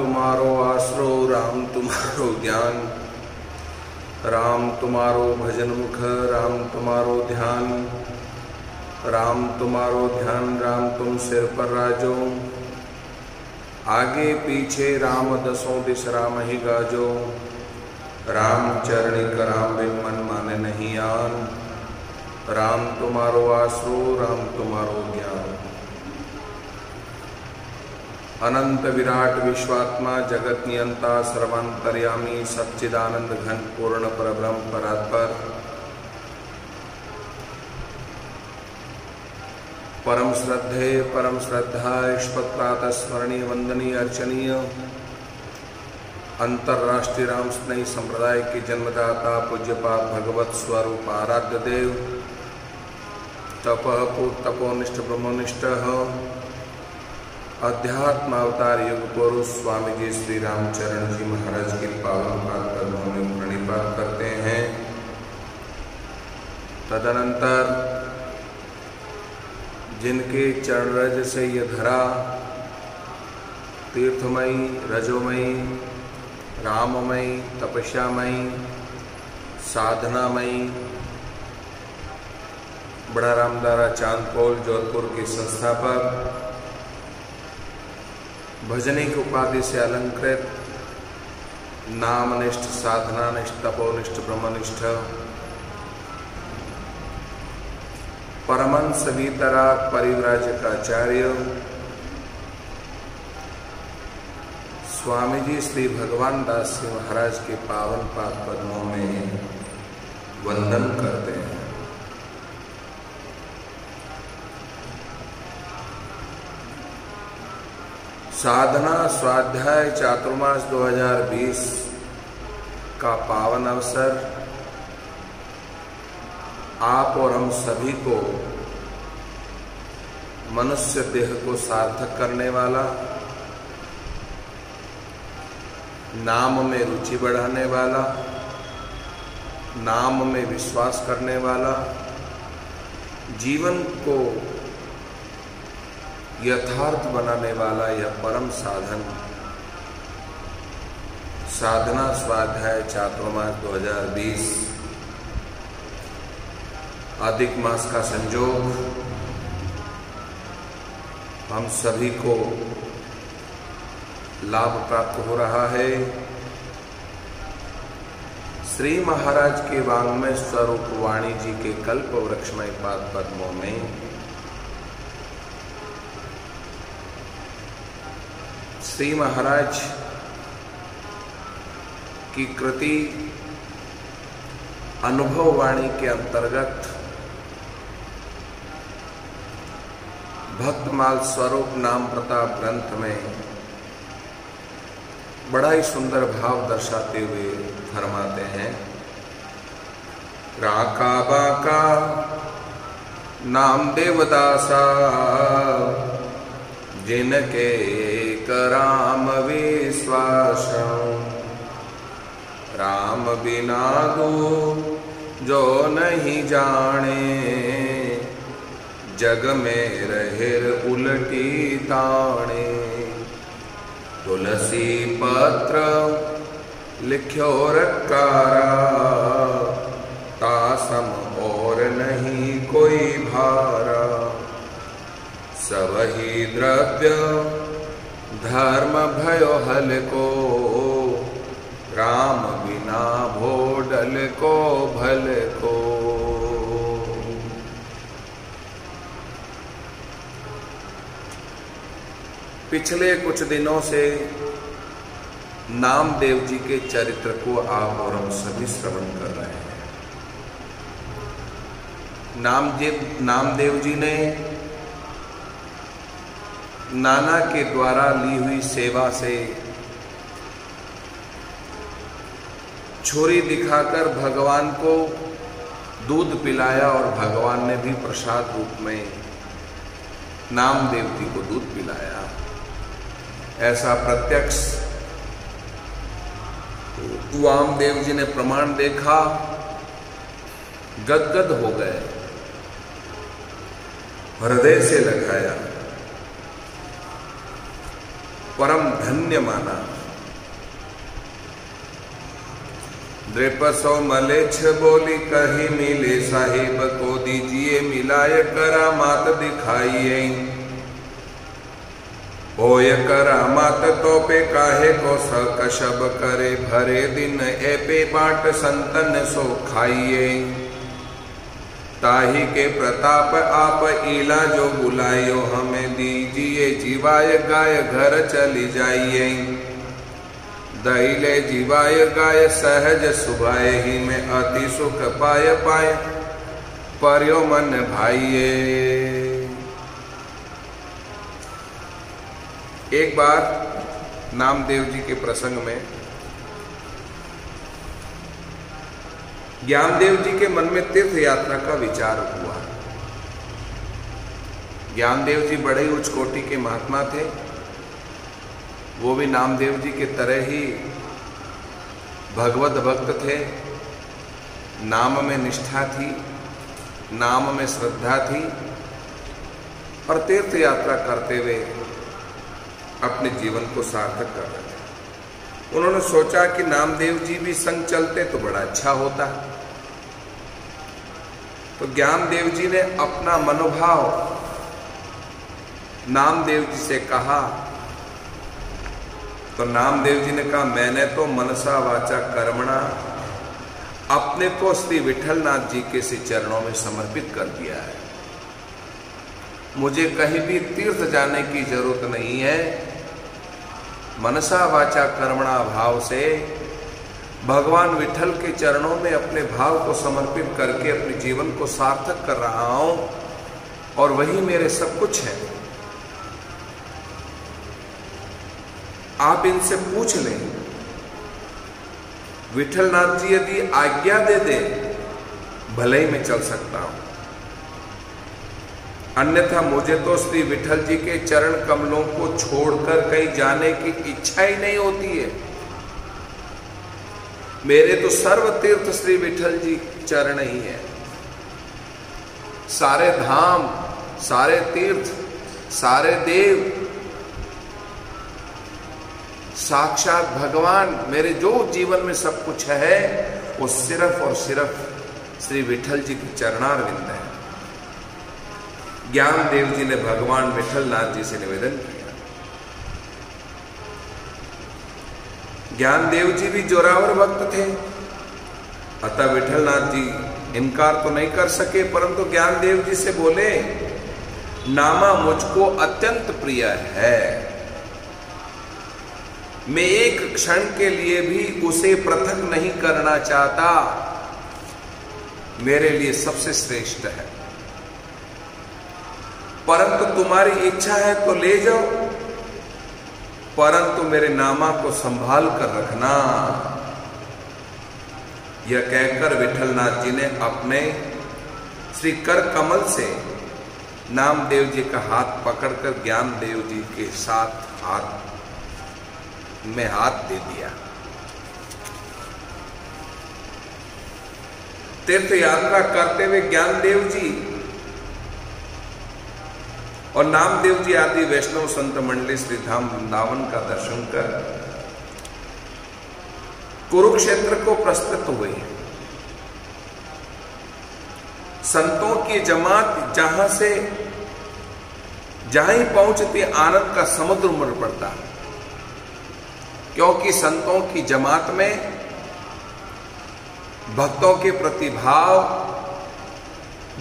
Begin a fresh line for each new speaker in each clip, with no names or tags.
तुम्हारो आसरो, राम तुम्हारो ज्ञान, राम तुम्हारो भजन मुख, राम तुम्हारो ध्यान, राम तुम्हारो ध्यान, राम तुम सिर पर राजो, आगे पीछे राम दसों दिस राम ही गाजो, राम चरणी का राम बिन मन माने नहीं आन, राम तुम्हारो आसरो, राम तुम्हारो ज्ञान। अनंत विराट विश्वात्मा जगत नियंता सर्वांतर्यामी सच्चिदानंद घन पूर्ण परब्रह्म परात्पर परम श्रद्धेय परम श्रद्धा ईश्वत्रात स्मरणीय वंदनीय अर्चनीय अंतर्राष्ट्रीय राम स्नेही संप्रदाय के जन्मदाता पूज्यपाद भगवत स्वरूप आराध्य देव तपः तपोनिष्ठ ब्रह्मनिष्ठ अध्यात्म अवतार युग पुरुष स्वामी जी श्री रामचरण जी महाराज के पावन पाद में प्रणिपात करते हैं। तदनंतर जिनके चरण रज से ये धरा तीर्थमयी, रजोमयी, राममयी, तपस्यामयी, साधनामयी, बड़ा रामदारा चांदपोल जोधपुर के संस्थापक, भजनिक उपाधि से अलंकृत, नामनिष्ठ, साधनानिष्ठ, तपोनिष्ठ, ब्रह्मनिष्ठ, परमहंस वीतराग परिव्राजकाचार्य स्वामी जी श्री भगवान दास जी महाराज के पावन पाद पद्मों में वंदन करते हैं। साधना स्वाध्याय चातुर्मास 2020 का पावन अवसर आप और हम सभी को मनुष्य देह को सार्थक करने वाला, नाम में रुचि बढ़ाने वाला, नाम में विश्वास करने वाला, जीवन को यथार्थ बनाने वाला यह परम साधन साधना स्वाध्याय चातुर्मास 2020 अधिक मास का संयोग हम सभी को लाभ प्राप्त हो रहा है। श्री महाराज के वांग्मय स्वरूप वाणी जी के कल्प वृक्षमय पाद पद्मों में श्री महाराज की कृति अनुभव वाणी के अंतर्गत भक्तमाल स्वरूप नाम प्रताप ग्रंथ में बड़ा ही सुंदर भाव दर्शाते हुए फरमाते हैं। राका बाका नाम देवदासा जिनके राम विश्वास, राम बिना दो जो नहीं जाने, जग में रहे उलटी ताने। तुलसी पत्र लिख्यो रकारा, तासम और नहीं कोई भारा। सब ही द्रव्य धर्म भयो हल को, राम बिना भोडल को भल को। पिछले कुछ दिनों से नामदेव जी के चरित्र को आप और हम सभी श्रवण कर रहे हैं। नामदेव जी ने नाना के द्वारा ली हुई सेवा से छुरी दिखाकर भगवान को दूध पिलाया और भगवान ने भी प्रसाद रूप में नामदेव जी को दूध पिलाया। ऐसा प्रत्यक्ष वामदेव जी ने प्रमाण देखा, गदगद हो गए, हृदय से लगाया, परम धन्य माना। द्रिपसो मलेच्छ बोली कही मिले साहिब को दीजिए मिलाय करामात दिखाइए। होय करामात तो पे काहे को सकशब करे भरे दिन ए पे बाट संतन सो खाइए। ताही के प्रताप आप ईला जो बुलायो हमें दीजिए जीवाय गाय घर चली जाइए। दैले जीवाय गाय सहज सुभाए ही में अति सुख पाय पाए पर्यो मन भाइये। एक बार नामदेव जी के प्रसंग में ज्ञानदेव जी के मन में तीर्थ यात्रा का विचार हुआ। ज्ञानदेव जी बड़े उच्च कोटि के महात्मा थे। वो भी नामदेव जी के तरह ही भगवत भक्त थे। नाम में निष्ठा थी, नाम में श्रद्धा थी और तीर्थ यात्रा करते हुए अपने जीवन को सार्थक कर रहे थे। उन्होंने सोचा कि नामदेव जी भी संग चलते तो बड़ा अच्छा होता। तो ज्ञानदेव जी ने अपना मनोभाव नामदेव जी से कहा तो नामदेव जी ने कहा मैंने तो मनसा वाचा कर्मणा अपने को श्री विठलनाथ जी के श्री चरणों में समर्पित कर दिया है। मुझे कहीं भी तीर्थ जाने की जरूरत नहीं है। मनसा वाचा कर्मणा भाव से भगवान विठल के चरणों में अपने भाव को समर्पित करके अपने जीवन को सार्थक कर रहा हूं और वही मेरे सब कुछ है। आप इनसे पूछ लें, विठलनाथ जी यदि आज्ञा दे दे भले ही मैं चल सकता हूं, अन्यथा मुझे तो श्री विठल जी के चरण कमलों को छोड़कर कहीं जाने की इच्छा ही नहीं होती है। मेरे तो सर्व तीर्थ श्री विठल जी चरण ही है। सारे धाम, सारे तीर्थ, सारे देव, साक्षात भगवान, मेरे जो जीवन में सब कुछ है वो सिर्फ और सिर्फ श्री विठल जी के चरणारविंद है। ज्ञानदेव जी ने भगवान विठलनाथ जी से निवेदन किया। ज्ञानदेव जी भी जोरावर भक्त थे, अतः विठलनाथ जी इनकार तो नहीं कर सके, परंतु ज्ञानदेव जी से बोले नामा मुझको अत्यंत प्रिय है। मैं एक क्षण के लिए भी उसे पृथक नहीं करना चाहता। मेरे लिए सबसे श्रेष्ठ है, परंतु तुम्हारी इच्छा है तो ले जाओ, परंतु मेरे नामा को संभाल कर रखना। यह कहकर विठलनाथ जी ने अपने श्री कर कमल से नामदेव जी का हाथ पकड़कर ज्ञानदेव जी के साथ हाथ में हाथ दे दिया। तीर्थ यात्रा करते हुए ज्ञानदेव जी और नामदेव जी आदि वैष्णव संत मंडली श्री धाम वृंदावन का दर्शन कर कुरुक्षेत्र को प्रस्तुत हुए। संतों की जमात जहां ही पहुंचती आनंद का समुद्र उमड़ पड़ता, क्योंकि संतों की जमात में भक्तों के प्रति भाव,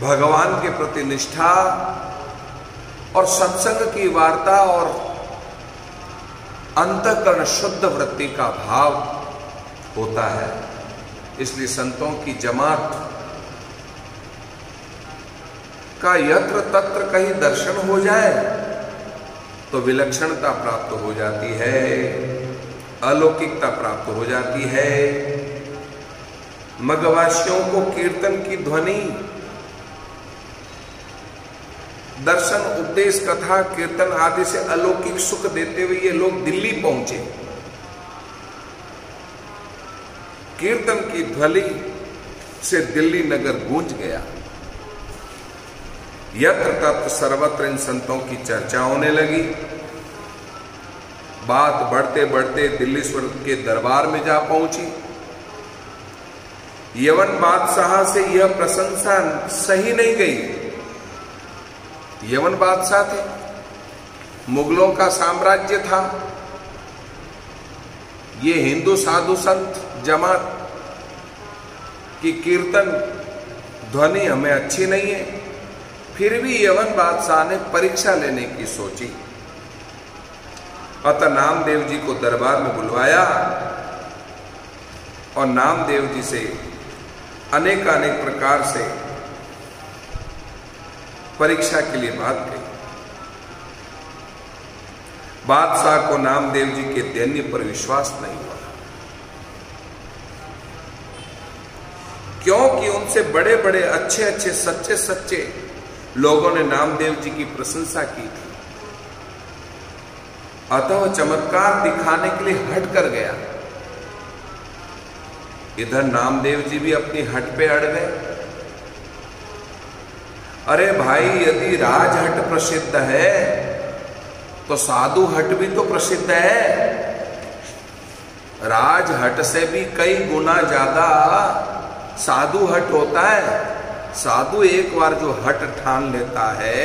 भगवान के प्रति निष्ठा और सत्संग की वार्ता और अंतःकरण शुद्ध वृत्ति का भाव होता है। इसलिए संतों की जमात का यत्र तत्र कहीं दर्शन हो जाए तो विलक्षणता प्राप्त हो जाती है, अलौकिकता प्राप्त हो जाती है। मगवासियों को कीर्तन की ध्वनि, दर्शन, उपदेश, कथा, कीर्तन आदि से अलौकिक सुख देते हुए ये लोग दिल्ली पहुंचे। कीर्तन की ध्वनि से दिल्ली नगर गूंज गया। यत्र तत्र सर्वत्र इन संतों की चर्चा होने लगी। बात बढ़ते बढ़ते दिल्लीश्वर के दरबार में जा पहुंची। यवन बादशाह से यह प्रशंसा सही नहीं गई। यवन बादशाह थे, मुगलों का साम्राज्य था, ये हिंदू साधु संत जमात की कीर्तन ध्वनि हमें अच्छी नहीं है। फिर भी यवन बादशाह ने परीक्षा लेने की सोची, अतः नामदेव जी को दरबार में बुलवाया और नामदेव जी से अनेक प्रकार से परीक्षा के लिए बात कही। बादशाह को नामदेव जी के दैन्य पर विश्वास नहीं हुआ, क्योंकि उनसे बड़े बड़े अच्छे अच्छे सच्चे सच्चे लोगों ने नामदेव जी की प्रशंसा की थी। अतः वह चमत्कार दिखाने के लिए हट कर गया। इधर नामदेव जी भी अपनी हट पे अड़ गए। अरे भाई, यदि राजहट प्रसिद्ध है तो साधु हट भी तो प्रसिद्ध है। राजहट से भी कई गुना ज्यादा साधु हट होता है। साधु एक बार जो हट ठान लेता है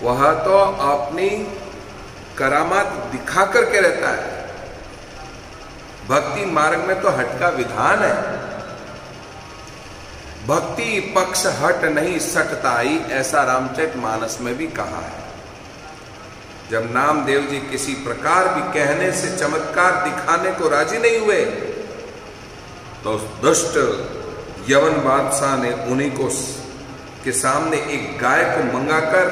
वह तो अपनी करामात दिखा करके रहता है। भक्ति मार्ग में तो हट का विधान है। भक्ति पक्ष हट नहीं सटताई, ऐसा रामचरितमानस में भी कहा है। जब नामदेव जी किसी प्रकार भी कहने से चमत्कार दिखाने को राजी नहीं हुए तो उस दुष्ट यवन बादशाह ने उन्हीं को के सामने एक गाय को मंगाकर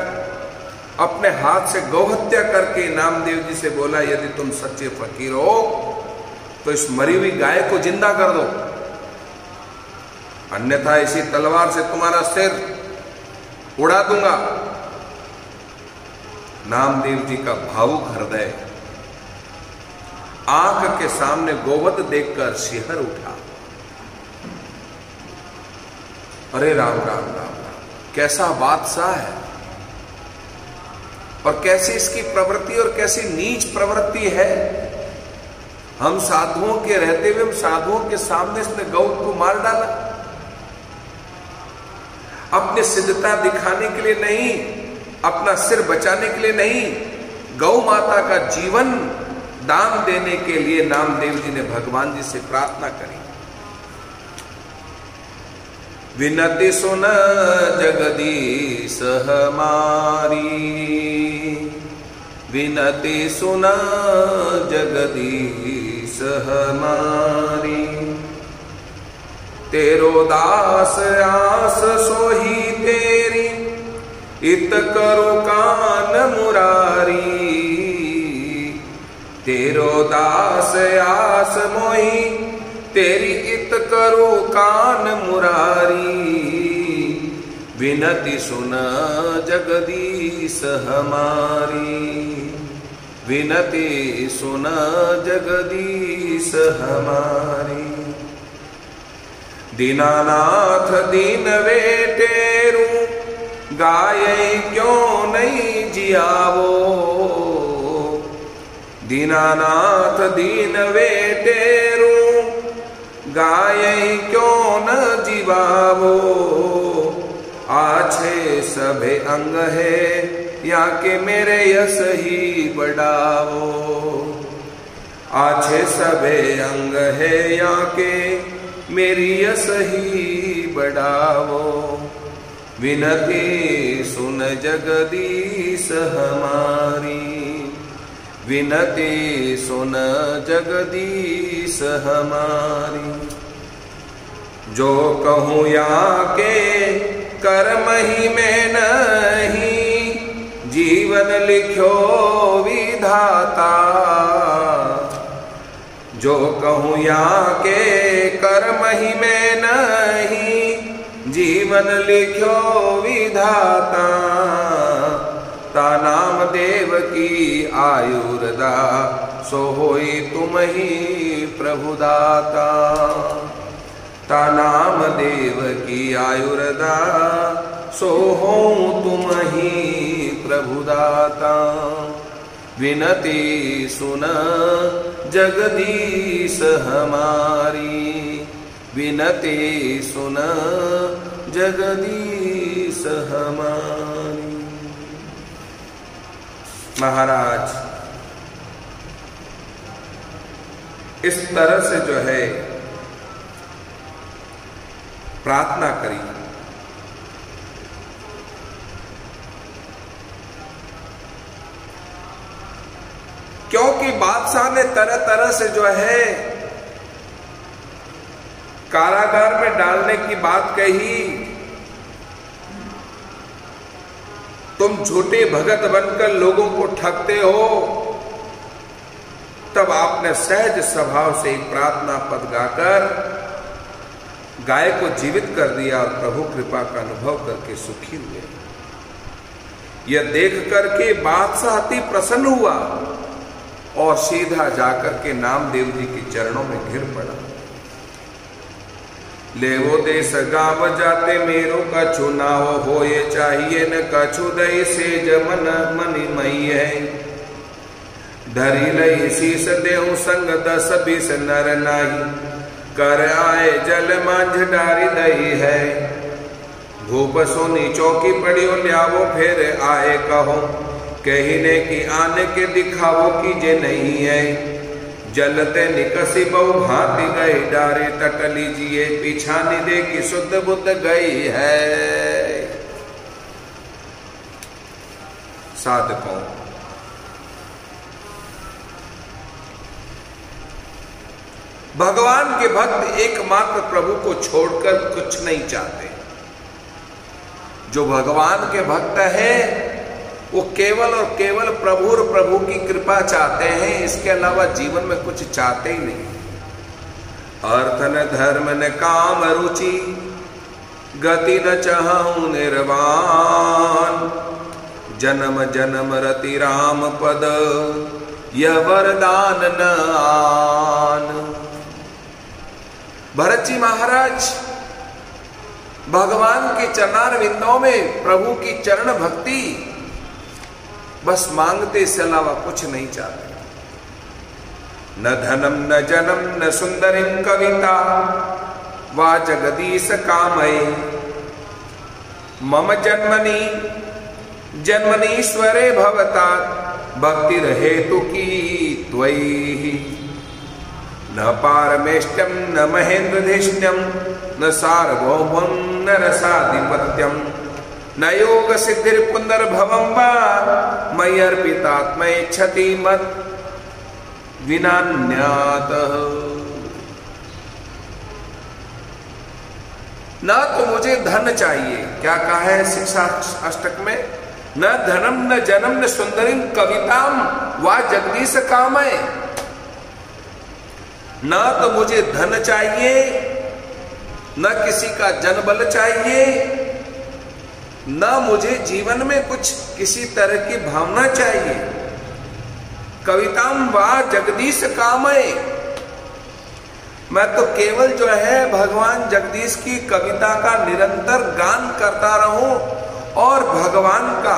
अपने हाथ से गौहत्या करके नामदेव जी से बोला, यदि तुम सच्चे फकीर हो तो इस मरी हुई गाय को जिंदा कर दो, अन्यथा इसी तलवार से तुम्हारा सिर उड़ा दूंगा। नामदेव जी का भावुक हृदय आंख के सामने गोवध देखकर शिहर उठा। अरे राम राम राम राम, कैसा बादशाह है और कैसी इसकी प्रवृत्ति और कैसी नीच प्रवृत्ति है। हम साधुओं के रहते हुए हम साधुओं के सामने इसने गौ को मार डाला। अपनी सिद्धता दिखाने के लिए नहीं, अपना सिर बचाने के लिए नहीं, गौ माता का जीवन दान देने के लिए नामदेव जी ने भगवान जी से प्रार्थना करी। विनति सुन जगदीश हमारी, विनति सुन जगदीश हमारी, तेरो दास आस सोही तेरी, इत करो कान मुरारी, तेरो दास आस मोही तेरी, इत करो कान मुरारी, विनति सुन जगदीश हमारी, विनति सुन जगदीश हमारी। दीनानाथ दीन वेटेरू, गाये क्यों नहीं जियावो, दीनानाथ दीन वेटेरू, गाये क्यों न जीवावो, आछे सभे अंग है या के मेरे यश ही बढ़ावो, आछे सभे अंग है या के मेरी यश ही बढ़ावो, विनती सुन जगदीश हमारी, विनती सुन जगदीश हमारी। जो कहूँ या के कर्म ही में नहीं, जीवन लिखो विधाता, जो कहूँ या के कर्म ही में नहीं, जीवन लिखो विधाता, ता नाम देव की आयुर्दा, सो होई तुम ही प्रभुदाता, ता नाम देव की आयुर्दा, सो हो तुम ही प्रभुदाता, विनती सुन जगदीश हमारी, विनते सुन जगदीश हमारी। महाराज इस तरह से जो है प्रार्थना करी। क्योंकि बादशाह ने तरह तरह से जो है कारागार में डालने की बात कही। तुम झूठे भगत बनकर लोगों को ठगते हो। तब आपने सहज स्वभाव से एक प्रार्थना पद गाकर गाय को जीवित कर दिया और प्रभु कृपा का अनुभव करके सुखी हुए। यह देख करके बादशाह अति प्रसन्न हुआ और सीधा जाकर के नामदेव जी के चरणों में गिर पड़ा। ले वो देश गाँव जाते मेरो कछु ना हो ये चाहिए न कछु दई से जमन मनि मई है। धरी लई शीस देहु संग 10-20 नर नाही कर आए जल मांझ डारी दई है। भूप सोनी चौकी पड़ियो ल्यावो फिर आए कहो कहने की आने के दिखावो कीजे नहीं है। जलते निकसी बहु भांति गई डारे तट लीजिए पिछानी दे की शुद्ध बुद्ध गई है। साधकों भगवान के भक्त एकमात्र प्रभु को छोड़कर कुछ नहीं चाहते। जो भगवान के भक्त है वो केवल और केवल प्रभु और प्रभु की कृपा चाहते हैं, इसके अलावा जीवन में कुछ चाहते ही नहीं। अर्थ न धर्म न काम रुचि गति न चाहूं निर्वाण। जन्म जन्म रति राम पद यह वरदान न आन। भरत जी महाराज भगवान के चरणारविंदों में प्रभु की चरण भक्ति बस मांगते से अलावा कुछ नहीं चाहते। न धनम न जनम न सुंदरिम कविता वा जगदीश कामये। मम जन्मनि जन्मनीश्वरे भवता भक्ति हेतु की त्वयि। न पारमेष्टम न महेन्द्रधिष्ण्यम न सार्वभौमं न रसाधिपत्यम। न योग सिद्धिर पुनर्भवं वा मयि अर्पितात्मैच्छति मत विनान्यातः। न तो मुझे धन चाहिए, क्या कहा है शिक्षा अष्टक में, न धनम न जनम न सुंदरीम कविताम वा जगदीश कामये। न तो मुझे धन चाहिए, न किसी का जनबल चाहिए, न मुझे जीवन में कुछ किसी तरह की भावना चाहिए। कविताम वा जगदीश कामये, मैं तो केवल जो है भगवान जगदीश की कविता का निरंतर गान करता रहूं और भगवान का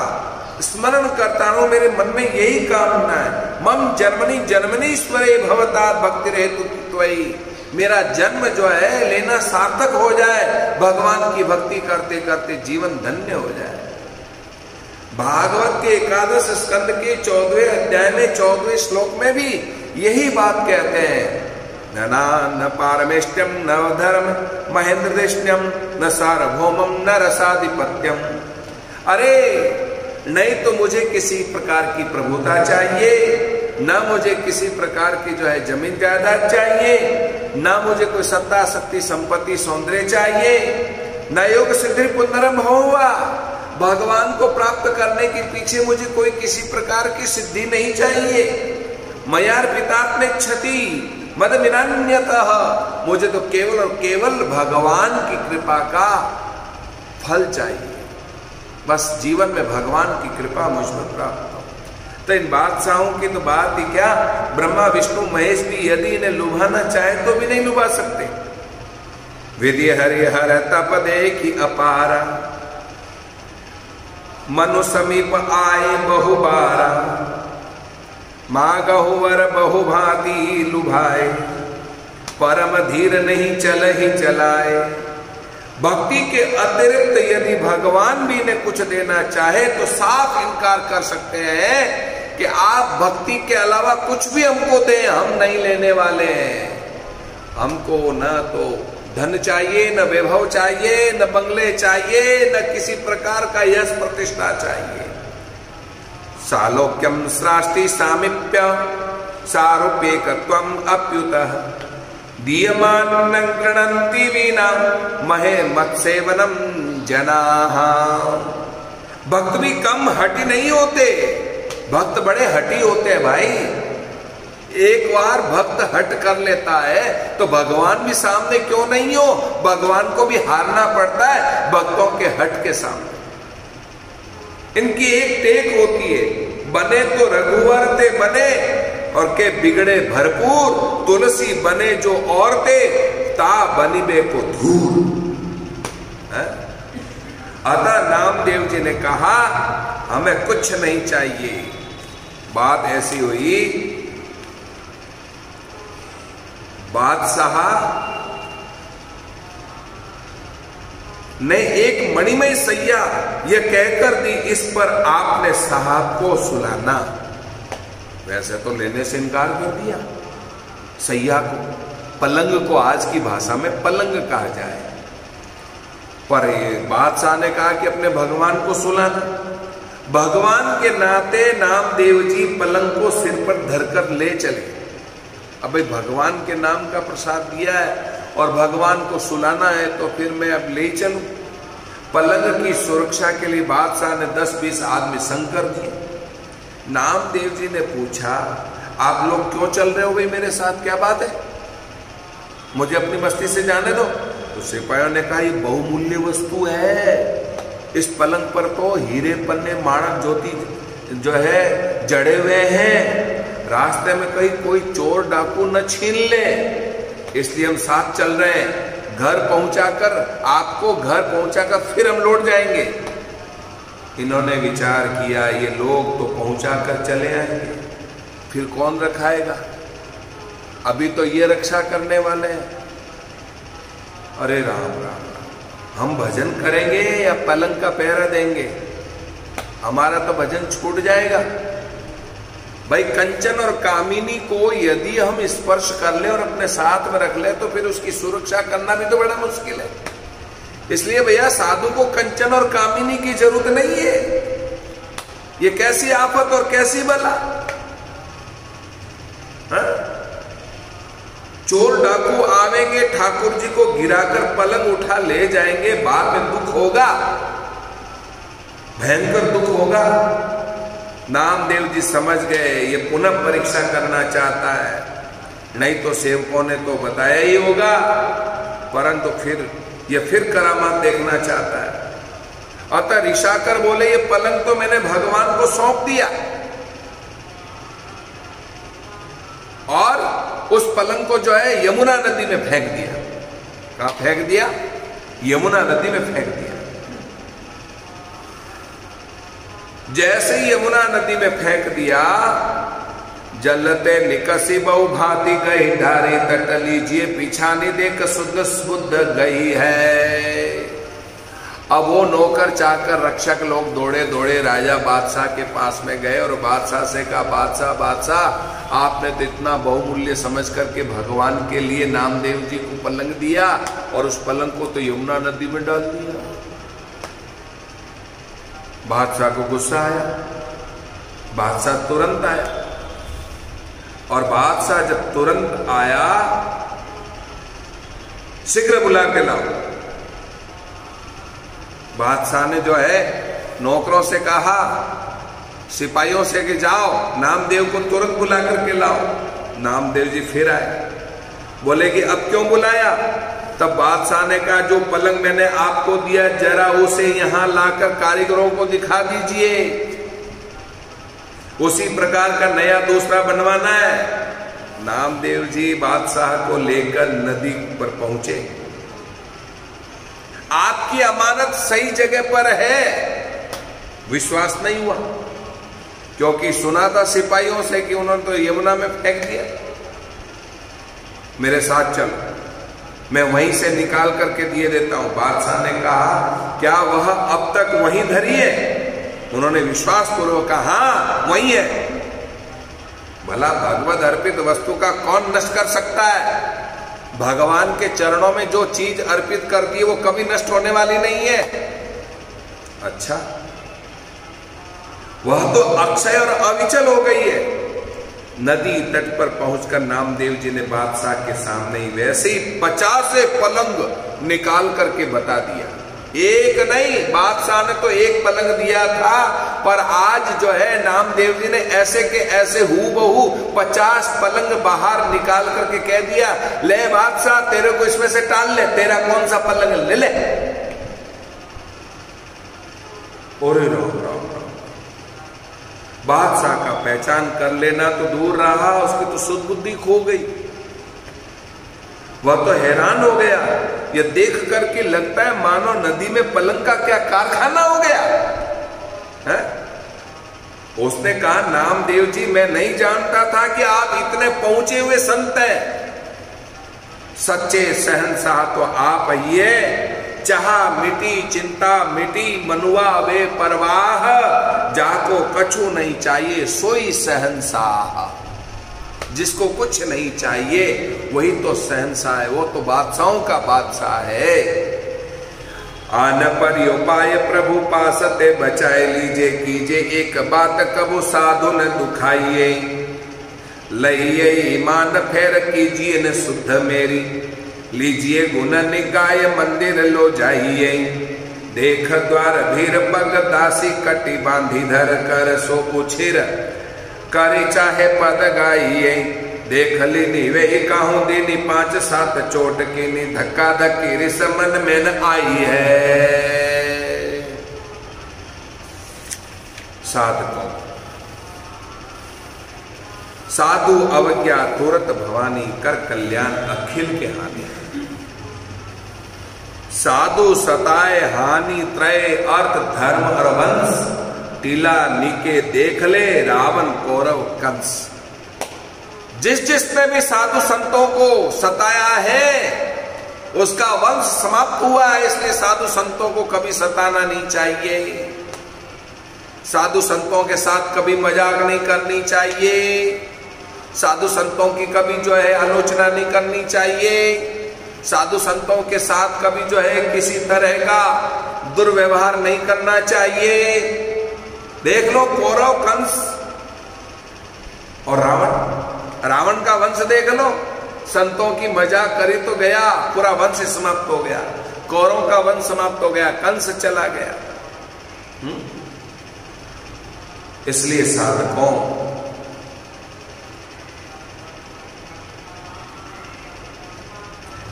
स्मरण करता रहूं। मेरे मन में यही कामना है। मम जन्मनि जन्मनीश्वरे भवता भक्ति हेतु त्वयि। मेरा जन्म जो है लेना सार्थक हो जाए, भगवान की भक्ति करते करते जीवन धन्य हो जाए। भागवत के 11 स्कंद के 14वें अध्याय में 14वें श्लोक में भी यही बात कहते हैं। न पारमेष्टम न धर्म महेन्द्रदेष्ण्यम न सार्वभौमम न रसाधिपत्यम। अरे नहीं तो मुझे किसी प्रकार की प्रभुता चाहिए, न मुझे किसी प्रकार की जो है जमीन जायदाद चाहिए, न मुझे कोई सत्ता शक्ति संपत्ति सौंदर्य चाहिए, न योग सिद्धि पुनरम हुआ। भगवान को प्राप्त करने के पीछे मुझे कोई किसी प्रकार की सिद्धि नहीं चाहिए। मयार पितात्मैच्छति मद विनान्यतः। मुझे तो केवल और केवल भगवान की कृपा का फल चाहिए। बस जीवन में भगवान की कृपा मुझ पर प्राप्त हो। तो इन बादशाहों की तो बात ही क्या, ब्रह्मा विष्णु महेश भी यदि इन्हें लुभाना चाहे तो भी नहीं लुभा सकते। विधि हरिहर तप देखी अपारा मनु समीप आए बहुबारा। मागहु वर बहु भांति लुभाए परम धीर नहीं चल ही चलाए। भक्ति के अतिरिक्त यदि भगवान भी इन्हें कुछ देना चाहे तो साफ इनकार कर सकते हैं कि आप भक्ति के अलावा कुछ भी हमको दें, हम नहीं लेने वाले हैं। हमको न तो धन चाहिए, न वैभव चाहिए, न बंगले चाहिए, न किसी प्रकार का यश प्रतिष्ठा चाहिए। सालोक्यम सृष्टि सामीप्य सारूप्येकत्वम अप्युतः दीयमानं गृह्णन्ति विना महे मत्सेवनम जनाः। भक्त भी कम हठी नहीं होते, भक्त बड़े हठी होते हैं भाई। एक बार भक्त हट कर लेता है तो भगवान भी सामने क्यों नहीं हो, भगवान को भी हारना पड़ता है भक्तों के हट के सामने। इनकी एक टेक होती है, बने तो रघुवर ते बने और के बिगड़े भरपूर, तुलसी बने जो औरतें ता बनिबे को धूर। अतः नामदेव जी ने कहा हमें कुछ नहीं चाहिए। बात ऐसी हुई, बादशाह ने एक मणिमय सैया यह कहकर दी, इस पर आपने साहब को सुलाना। वैसे तो लेने से इनकार कर दिया सैया को, पलंग को आज की भाषा में पलंग कहा जाए, पर बादशाह ने कहा कि अपने भगवान को सुलाना। भगवान के नाते नामदेव जी पलंग को सिर पर धरकर ले चले। अब भाई भगवान के नाम का प्रसाद दिया है और भगवान को सुलाना है तो फिर मैं अब ले चलूं। पलंग की सुरक्षा के लिए बादशाह ने 10-20 आदमी संग कर दिए। नामदेव जी ने पूछा आप लोग क्यों चल रहे हो भाई मेरे साथ, क्या बात है, मुझे अपनी बस्ती से जाने दो। तो सिपाहियों ने कहा ये बहुमूल्य वस्तु है, इस पलंग पर तो हीरे पन्ने माणक ज्योति जो है जड़े हुए हैं, रास्ते में कहीं कोई चोर डाकू न छीन ले, इसलिए हम साथ चल रहे हैं। घर पहुंचाकर आपको घर पहुंचाकर फिर हम लौट जाएंगे। इन्होंने विचार किया ये लोग तो पहुंचाकर चले आएंगे, फिर कौन रखाएगा, अभी तो ये रक्षा करने वाले हैं। अरे राम राम राम, हम भजन करेंगे या पलंग का पहरा देंगे, हमारा तो भजन छूट जाएगा। भाई कंचन और कामिनी को यदि हम स्पर्श कर ले और अपने साथ में रख ले तो फिर उसकी सुरक्षा करना भी तो बड़ा मुश्किल है। इसलिए भैया साधु को कंचन और कामिनी की जरूरत नहीं है। ये कैसी आफत और कैसी बला, हा? चोर डाकू आवेंगे, ठाकुर जी को गिराकर पलंग उठा ले जाएंगे, बाद में दुख होगा, भयंकर दुख होगा। नामदेव जी समझ गए ये पुनः परीक्षा करना चाहता है, नहीं तो सेवकों ने तो बताया ही होगा, परंतु फिर करामात देखना चाहता है। अतः ऋषाकर बोले ये पलंग तो मैंने भगवान को सौंप दिया, और उस पलंग को जो है यमुना नदी में फेंक दिया। कहां फेंक दिया? यमुना नदी में फेंक दिया। जैसे ही यमुना नदी में फेंक दिया, जलते निकसी बहु भांति गई ढारी तट लीजिए, पीछा नहीं देख शुद्ध शुद्ध गई है। अब वो नौकर चाकर रक्षक लोग दौड़े दौड़े राजा बादशाह के पास में गए और बादशाह से कहा बादशाह बादशाह आपने तो इतना बहुमूल्य समझ करके भगवान के लिए नामदेव जी को पलंग दिया और उस पलंग को तो यमुना नदी में डाल दिया। बादशाह को गुस्सा आया, बादशाह तुरंत आया, और बादशाह जब तुरंत आया शीघ्र बुला के लाओ। बादशाह ने जो है नौकरों से कहा, सिपाहियों से कि जाओ नामदेव को तुरंत बुला करके लाओ। नामदेव जी फिर आए, बोले कि अब क्यों बुलाया? तब बादशाह ने कहा जो पलंग मैंने आपको दिया जरा उसे यहां लाकर कारीगरों को दिखा दीजिए, उसी प्रकार का नया दूसरा बनवाना है। नामदेव जी बादशाह को लेकर नदी पर पहुंचे। आपकी अमानत सही जगह पर है, विश्वास नहीं हुआ, क्योंकि सुना था सिपाहियों से कि उन्होंने तो यमुना में फेंक दिया। मेरे साथ चलो, मैं वहीं से निकाल करके दिए देता हूं। बादशाह ने कहा, क्या वह अब तक वहीं धरी है? उन्होंने विश्वास पूर्वक कहा, हाँ वहीं है। भला भगवद अर्पित वस्तु का कौन नष्ट कर सकता है? भगवान के चरणों में जो चीज अर्पित कर दी वो कभी नष्ट होने वाली नहीं है। अच्छा, वह तो अक्षय और अविचल हो गई है। नदी तट पर पहुंचकर नामदेव जी ने बादशाह के सामने ही वैसे ही 50 पलंग निकाल करके बता दिया। एक नहीं, बादशाह ने तो एक पलंग दिया था, पर आज जो है नामदेव जी ने ऐसे के ऐसे हूबहू 50 पलंग बाहर निकाल करके कह दिया, ले बादशाह तेरे को इसमें से टाल ले, तेरा कौन सा पलंग ले ले। ओरे राम राम राम। बादशाह का पहचान कर लेना तो दूर रहा, उसकी तो सुध बुद्धि खो गई। वह तो हैरान हो गया। यह देख करके लगता है मानो नदी में पलंग का क्या कारखाना हो गया है? उसने कहा, नामदेव जी मैं नहीं जानता था कि आप इतने पहुंचे हुए संत हैं। सच्चे शहंशाह तो आप ही है। चाहा मिटी चिंता मिटी, मनुआ वे परवाह, जाको कछु नहीं चाहिए सोई शहंशाह। जिसको कुछ नहीं चाहिए वही तो शहंशाह है, वो तो बादशाहों का बादशाह है। आन पर उपाय प्रभु पासते बचाए लीजे, कीजे एक बात कबो साधु न दुखाइए। लइए ईमान फेर कीजिए न शुद्ध मेरी, लीजिए गुण निकाय मंदिर लो जाइए। देख द्वार भीर पग दासी कटी बांधी धर कर, सो पूछिर करे चाहे पद गाइए। देख ली नीवे काहू दीनी 5-7 चोट की, धक्का धक्की रिस मन में न आई है। साधकों, साधु अवज्ञा तुरत भवानी, कर कल्याण अखिल के हानि। साधु सताए हानि त्रय, अर्थ धर्म और वंश, टीला नीके देख ले रावण कौरव कंस। जिस जिसने भी साधु संतों को सताया है उसका वंश समाप्त हुआ है। इसलिए साधु संतों को कभी सताना नहीं चाहिए। साधु संतों के साथ कभी मजाक नहीं करनी चाहिए। साधु संतों की कभी जो है आलोचना नहीं करनी चाहिए। साधु संतों के साथ कभी जो है किसी तरह का दुर्व्यवहार नहीं करना चाहिए। देख लो कौरव कंस और रावण का वंश देख लो। संतों की मजाक करी तो गया, पूरा वंश समाप्त हो गया। कौरव का वंश समाप्त हो गया, कंस चला गया। इसलिए साधकों,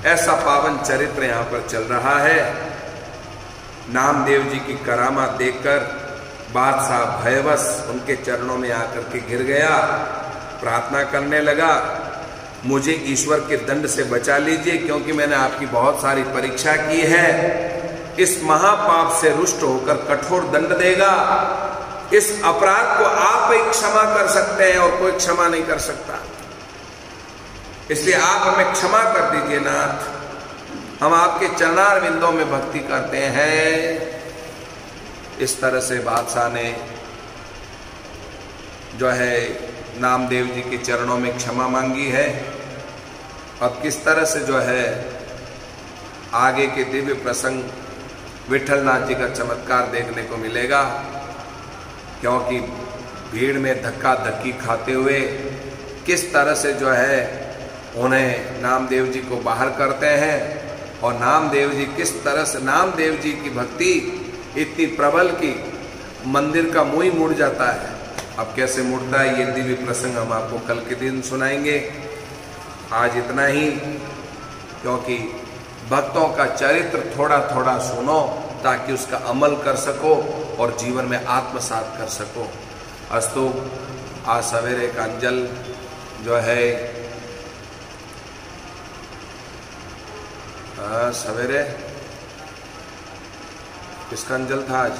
ऐसा पावन चरित्र यहां पर चल रहा है। नामदेव जी की करामात देखकर बादशाह भयवश उनके चरणों में आकर के गिर गया, प्रार्थना करने लगा, मुझे ईश्वर के दंड से बचा लीजिए, क्योंकि मैंने आपकी बहुत सारी परीक्षा की है। इस महापाप से रुष्ट होकर कठोर दंड देगा। इस अपराध को आप ही क्षमा कर सकते हैं और कोई क्षमा नहीं कर सकता। इसलिए आप हमें क्षमा कर दीजिए नाथ, हम आपके चरणार बिंदों में भक्ति करते हैं। इस तरह से बादशाह ने जो है नामदेव जी के चरणों में क्षमा मांगी है। अब किस तरह से जो है आगे के दिव्य प्रसंग विठलनाथ जी का चमत्कार देखने को मिलेगा, क्योंकि भीड़ में धक्का धक्की खाते हुए किस तरह से जो है उन्हें नामदेव जी को बाहर करते हैं, और नामदेव जी किस तरह से, नामदेव जी की भक्ति इतनी प्रबल की मंदिर का मुंह ही मुड़ जाता है। अब कैसे मुड़ता है ये दिव्य प्रसंग हम आपको कल के दिन सुनाएंगे। आज इतना ही, क्योंकि भक्तों का चरित्र थोड़ा थोड़ा सुनो ताकि उसका अमल कर सको और जीवन में आत्मसात कर सको। अस्तु, आज सवेरे का अंजल जो है सवेरे किसका अंजल था आज?